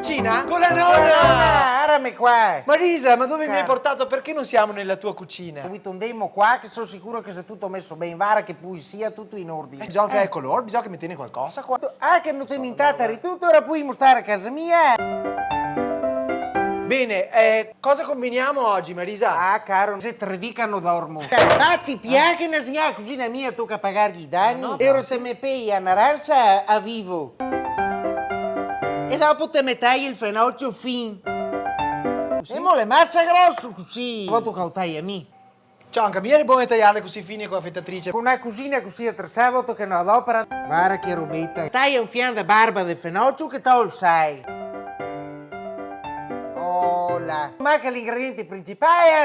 cucina? Con la nonna! Nonna, arame qua. Marisa, ma dove mi hai Caro. portato? Perché non siamo nella tua cucina? Ho un demo qua che sono sicuro che sia tutto messo bene, vara che poi sia tutto in ordine. Bisogna fare il colore, bisogna che mi tieni qualcosa qua. Ah, che non ti mintata di tutto, ora puoi mostrare a casa mia. Bene, cosa combiniamo oggi, Marisa? Ah, caro, se te ne dicano dormo. Ah, ti piace che la cucina mia tocca pagargli i danni? No, E ora te me pei a naranza a vivo. E dopo te mettai il fenocchio fin. E mo le massa grosso così. Poi tu cautai a me. Ciao, anche vieni buone tagliarle così fine con la fettatrice. Con una cucina così attrasato che non adopera. Guarda che robetta. Tagli un fian da barba del fenocchio che tu lo sai. Ola. Manca l'ingrediente principale.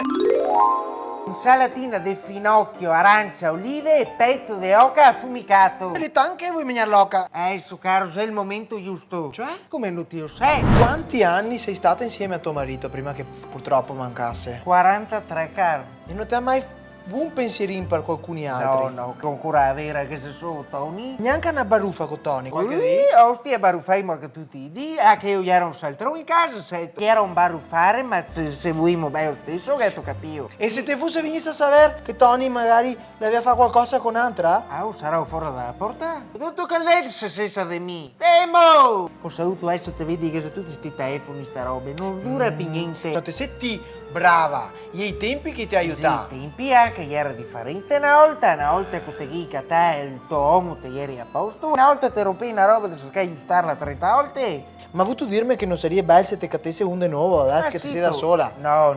Insalatina di finocchio, arancia, olive e petto di oca affumicato. Le anche vuoi mangiare l'oca? Adesso, caro, è il momento giusto. Cioè? Come non ti lo sai? Quanti anni sei stata insieme a tuo marito prima che purtroppo mancasse? 43, caro. E non ti ha mai avuto un pensierino per qualcuni No, altri? no, con cura vera che se sono Tony. Neanche una baruffa con Tony, qualche Ui, dì? ostia baruffai che tutti i dì, che io ero un saltrone in casa, se era un baruffare, ma se vuoi bene lo stesso, che tu capio. E se te fosse venuto a sapere che Tony magari le aveva fatto qualcosa con un'altra? Ah, sarà fuori dalla porta? Tutto che vedi se senza di me. Temo! Ho saluto adesso te vedi che se tutti sti telefoni, sta roba, non dura più niente. Se ti brava, gli ai tempi che ti aiuta. Sì, tempi anche era differente una volta che te dica te il tuo uomo te ieri a posto, una volta te rompi una roba di cercare di aiutarla 30 volte. Ma ha voluto dirmi che non sarebbe bello se te cattesse un di nuovo, adesso che ti sei da sola. No.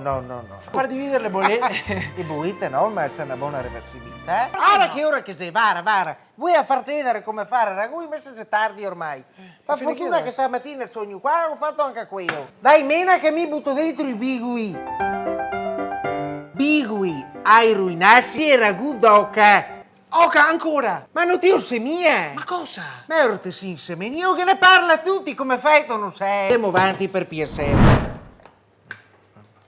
Far dividere le bollette. Le bollette no, ma c'è una buona reversibilità. Ora che ora che sei, vara. Vuoi a farti vedere come fare ragù, invece è tardi ormai. Ma fine che fortuna ora? che stamattina il sogno qua ho fatto anche quello. Dai, mena che mi butto dentro il bigui. Bigui, hai ruinassi e ragù d'oca. Oca, ancora! Ma non ti sei mia! Ma cosa? Ma ora ti si insieme, io che ne parla a tutti, come fai tu non sai? Andiamo avanti per piacere.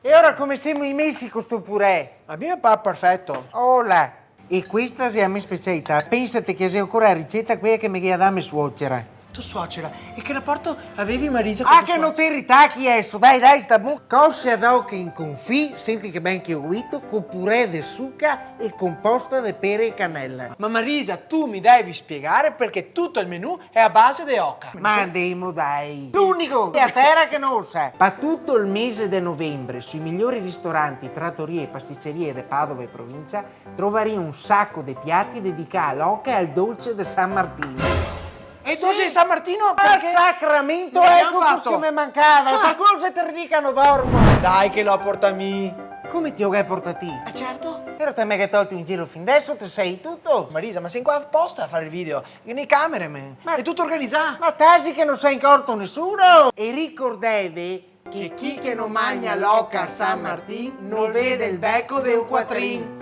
E ora come siamo in Messico sto purè? A me mi pare perfetto. Ola! E questa è la mia specialità. Pensate che se ancora la ricetta quella che mi ha dato mia suocera. Tu suocera, e che rapporto avevi Marisa con Ah, tua che suocera? non ti ritacchi adesso, dai, sta buono. Coscia d'oca in confì, senti che ben che ho guito, con purè di zucca e composta di pere e cannella. Ma Marisa, tu mi devi spiegare perché tutto il menù è a base di oca. Ma andiamo dai! L'unico che a terra che non lo sa! Ma tutto il mese di novembre sui migliori ristoranti, trattorie e pasticcerie di Padova e provincia troverai un sacco di piatti dedicati all'oca e al dolce di San Martino. E tu sei San Martino Al perché? sacramento, Non l'abbiamo ecco fatto. che mi mancava! Per quello se te dicano dormo! Dai che lo portami. Come ti ho che portati? Certo. Però te mi hai tolto in giro fin adesso, te sei tutto! Marisa, ma sei qua apposta a fare il video? Nei cameraman. Ma è tutto organizzato. Ma tasi che non sei in corto nessuno! E ricordatevi che chi che non mangia l'oca a San Martino non vede il becco di un quattrin.